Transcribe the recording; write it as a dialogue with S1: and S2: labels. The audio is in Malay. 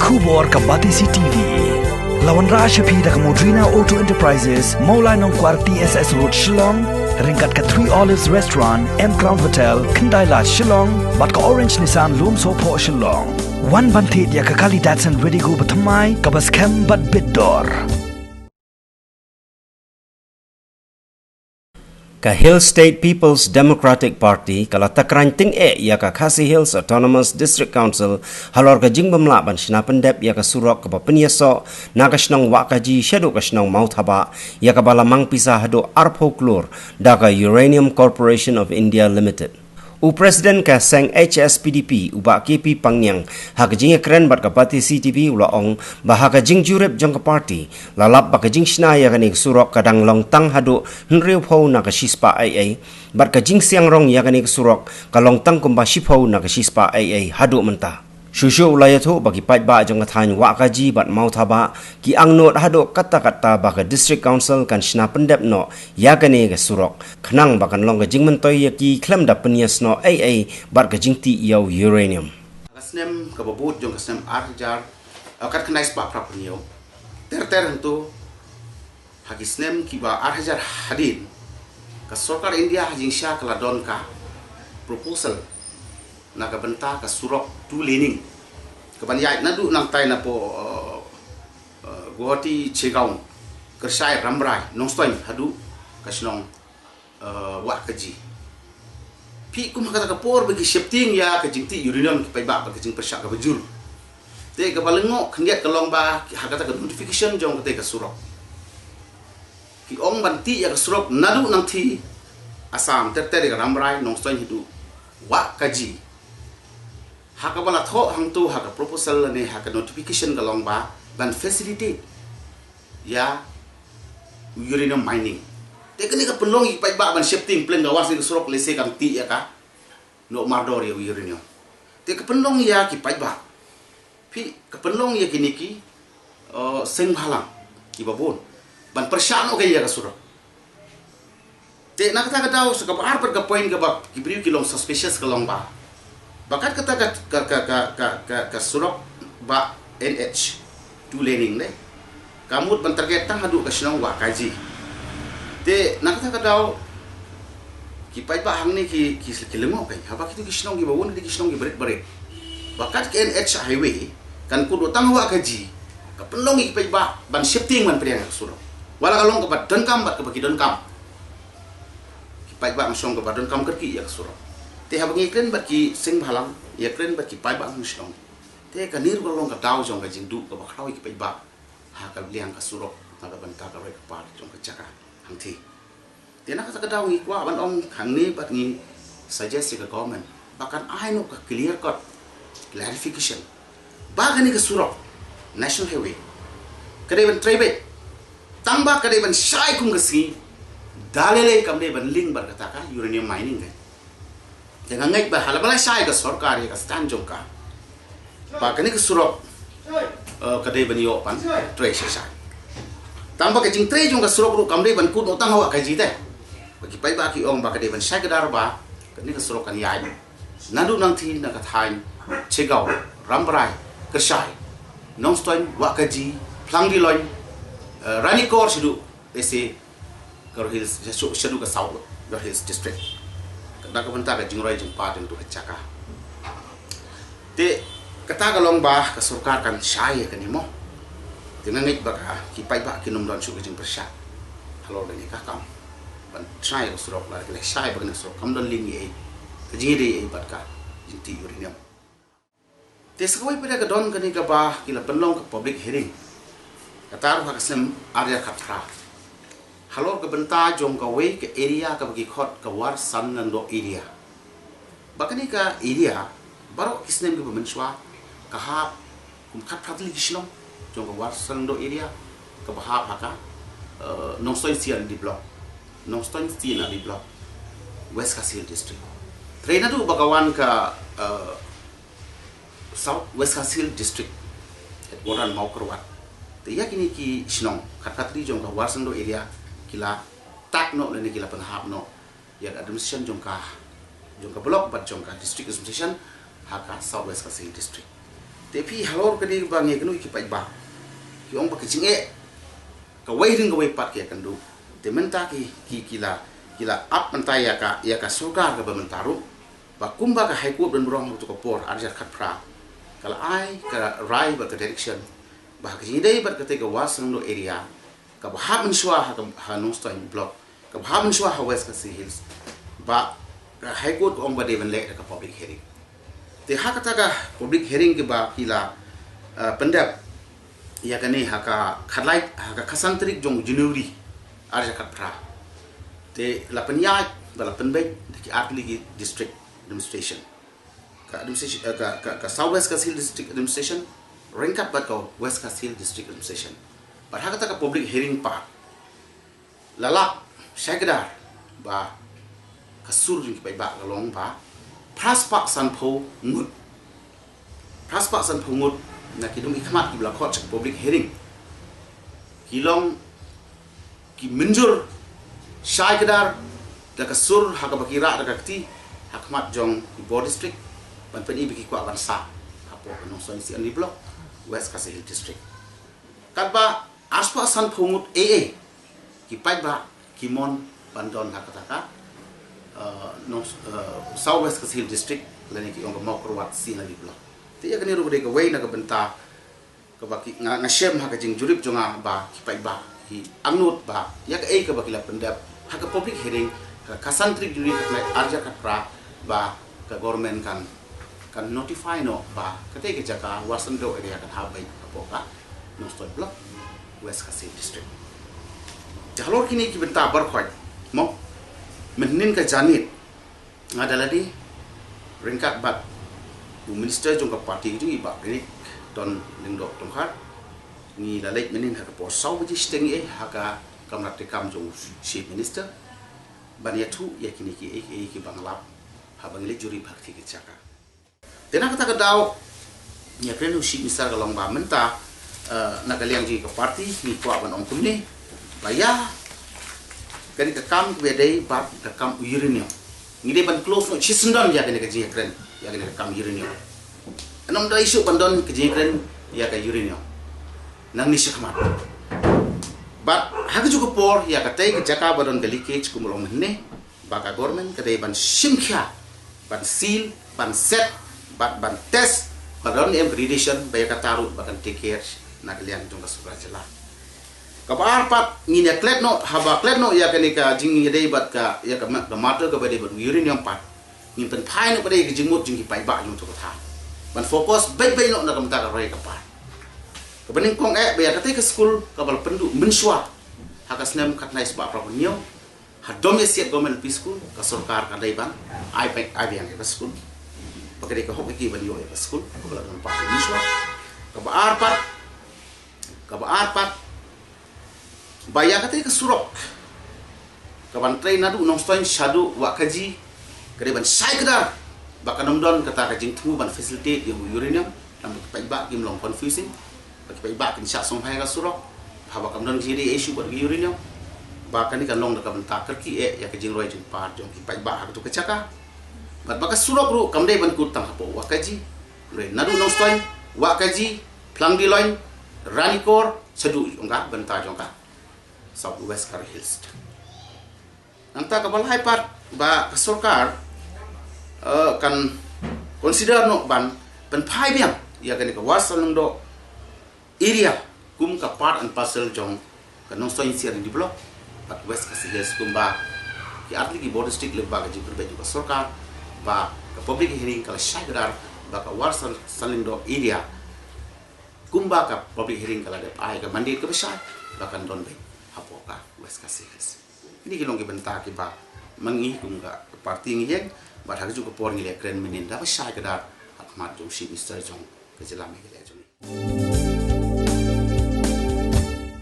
S1: Kubor Kabatisi TV. Lawan Rashapi dak Modrina Auto Enterprises, Maulai Nongkwar TSS Road Shillong, ringkat ke Three Olives Restaurant, M Crown Hotel, Kendaila Shillong, bat ke Orange Nissan Lumso Po Shillong. Wan bantit ya ke Kali Datsun ready go bertemai, kabas kem bat bidor.
S2: Ka Hill State People's Democratic Party kala takranting ya ka Khasi Hills Autonomous District Council halor ka jingbam laban sina pendep ya ka surok ka penyaso na ka snong wakaji shadow ka snong mauthaba ya ka balamang pisah hado arphoklur da ka Uranium Corporation of India Limited. U Presiden ka Seng HSPDP uba KP Pangyang hak jing keren bat ka parti CTP ulaong bahaka jing jurep jong ka parti lalap baka jing sna ya kanig surok kadang long tang hadu nriu phau na ka shispa AA bat ka jing siang rong ya kanig surok ka long tang kumba shiphau na ka shispa AA hadu menta. Shushu ulayatu bagi pait ba jong kathany wakaji bat mauthaba ki angnot hado kata-kata baka district council kan sna pendep no ya kane ga surok khnang bakan long ga jingmen toy ya ki klem da penias no AA bat ga jingti yaw uranium
S3: kasnem ka babut jong kasnem arjar kat knais ba pra punyo ter hentu hagisnem ki ba arjar hadin ka sarkar India hajing sha kala don ka proposal naga benta ka surok tu lening kabanyai nadu nang tai na po Guwahati Chegau kersai ramrai nongstoin hadu kasnong wa kaji pi kum kata kapor bagi shifting ya ka jingti uranium ki pai ba ka jing persyak ka bajul te ka balengo khngiat ka long ba hakata ka notification jong ka te ka surok ki ong banti ya ka surok nadu nang thi Assam ter ka ramrai nongstoin hidu wa kaji haka bala tho hang tu haka proposal ne haka notification ka long ba ban facilitate ya uranium mining te kani ka pelong i pai ba ban shifting plan ga wasi surok lese kam ti ya ka no mardor ya uranium te ka pelong ya ki pai ba pi ka pelong ya kini ki seng bhalang ki babon ban persyano ka ya ka surok te nak kata daw sa ka par ka point ka ba ki briu ki long suspicious ka long ba bakat kata ka surok ba NH tu lening le kamut ban target tang hadu ka sinong wa kaji te nak kata daw ki pai ba hang ni ki lengo kai haba ki sinong gi bawon ki sinong gi berit bakat ke NH highway kan kudu tang wa kaji ka pelong ki pai ba ban shifting man priang surok wala kalong ka dan kam bat ka bagi dan kam ki pai ba ang ka dan kam kerki ya surok te habangi kren baki sing bhalang ya kren baki pai ba musong te kanir golong ka daw jong ka jingdu ka bakhrawi ki pai ba ha ka liang ka surok na ka banta ka rek pa jong ka chaka hang thi te na ka daw ngi kwa ban ong hang ni bat ngi suggest ka government bakan ai no ka clear cut clarification ba ka ni ka surok national highway kade ban tribe tamba kade ban shai kum ka si dalele kam de ban link bar ka ta ka uranium mining ka jangan ngai bah halabala sai ka sarkar ya ka stand jong ka pa kani ka surok kadai baniyo pan tre sai tamba ka jing tre jong ka surok ru kamre ban ku notang hawa ka jite bagi pai ba ki ong ba kadai ban sai ka dar ba kani ka surok kan yai nadu nang thi na ka thain Chegau rambrai ka sai nongstoin wa ka ji phlang di loin rani kor sidu ese Garo Hills sidu ka south Garo Hills district da ka banta ka jingroi jing pa tu ka chaka te kata ka long ba ka sarkar kan shai ka ni mo te ngai ba ka ki pai ba ki nom don su ka jing persya halo ni ka kam ban try ka surok la ka shai ba ka surok kam don ling ye ka jing de ba ka jing ti uranium te sakoi pa ka don ka ni ka ba ki la penlong ka public hearing kata ru ka sem area khatra halor ke benta jong ka way ke area ka bagi khot ka war san nando area bakani ka area baro kisnem ke bemenswa ka ha kum khat phatli kisnom jong ka war san nando area ka bahap haka nongstoin sian di block nongstoin sian di block West Khasi Hills district traina du bagawan ka South West Khasi Hills district et waran mau kerwat te yakini ki snong khat phatli jong ka war san nando area kila tak no lene kila penghap no ya administration jongka block bat jongka district administration haka South West Khasi district Tapi halor ke dia bang ya kenu ikipai ba. Ki ong pakai cinge. Kawai ring kawai pat kia kendu. Te menta ki kila up mentai ya ka surga ka bementaru. Ba kumba ka high court dan berong tu kapor arja khatpra. Kala ai ka rai ba ka direction. Ba ka jidai ba ka te ka wasang no area. Ka ba ha mensua ha no stone block. Ka ba ha mensua ha west ka sea hills. Ba ka high court ong ba de ben le ka public hearing. Te ha kata ka public hearing ke ba kila pendap ya kani haka khalai haka khasantrik jong January arja khatpra. Te la penyai bala penbai ki atli district administration ka administration ka South West Kasil district administration ringkat bat ka West Kasil district administration but haka ka public hearing pa lala syagdar ba kasur jing pai ba galong ba praspa sanpho ngut na kidum ikmat ki bla khot public hearing kilong ki minjur syagdar da kasur haka bakira da kakti hakmat jong Ipoh district ban pen ibi kwa ban sa hapo no so si ani block West Kasil district kadba aspa san phungut AA ki pai ba kimon bandon hakataka no South West Kasil district lani ki ong mo korwat si ani block ti ya kani ru de ka wei na ka benta ka ba ki nga shem haka jing jurip jonga ba ki pai ba ki angnut ba ya ka ei ka ba kila pendap haka public hearing ka kasantrik juri ka arja ka pra ba ka government kan notify no ba kate ke jaka wasan do area kan habai apo ka no stone block West Kasil district jalur kini ki benta bar khoi mo menin ka janit ngadalah di ringkat bat bu minister jong ka party ju ba rik don lingdo tongkar ni lalek menin ka po sau ji steng haka kamrat kam jong chief minister bania tu ya kini ki banglap habang le juri bhakti ke chaka tena kata dau ya krenu shi misar galong ba menta na kaliang ji ka party ni kwa ban ong kumni baya kani ka kam ke dei ba ka kam urinio ni de ban close no chisndon ya kani ka ji kren ya kani ka kam urinio anom da isu bandon ke ji kren ya ka urinio nang ni shikmat but hak juga por ya ka tai ke jaka badon delicate kumulong ne ba ka government ka dei ban simkhya ban seal, ban set, ban test, badon embredition, bayar kataru, bahkan take care, nak liang jong kasubra jelah. Kabar pat ngini klet no, haba klet no ya kani ka jing yedei bat ka ya ka mater ka badai bat urine yang pat, ngin pen pai no badai jingmut jing pai ba jong tu kata. Ban fokus baik no nak kamta ka rai ka pat. Kebening kong bayar kata ke school kabal pendu mensua, hakas nem kat nais ba prapunyo. Hadom ya siap government pi school ka sarkar ka dai ban ai yang ka school pakai ka hok ki ban yo ka school ko la don pa ni swa ka ba arpat baya ka te ka surok ka ban train nadu nong stoin shadu wa kaji ka ban sai kada ba ka nom don kata ka jing thu ban facilitate yo uranium nam ka ba kim long confusing ka ba kin sha song hai ka surok ha ba kam don ji issue ba uranium bahkan ni kan long dekat bentak kerki ya kejing roi jung par jong ki pai ba tu kecaka bat baka surok ru kamdai ban kutang hapo wakaji re nadu no stoin wakaji plang di loin ranikor sedu jongka bentar jongka South West Kasil Hills nang ta kabal hai part ba sarkar kan consider no ban pai biang ya kan ka wasan do area kum ka part and parcel jong kan no stoin siar di block at West Kasil Hills kumba ki atli ki border district lebba ka jipur beju ka sarkar ba ka public hearing kala syagdar ba ka warsan salindo area kumba ka public hearing kala de ai ka mandit ka besar ba kan don be hapo ka West Kasil Hills ini kilong ki benta ki ba mangi kumga party ngi yeng ba ha ju ko por ngi le kren menin da ba syagdar hakmat jong si mister jong ke jelame ke le jong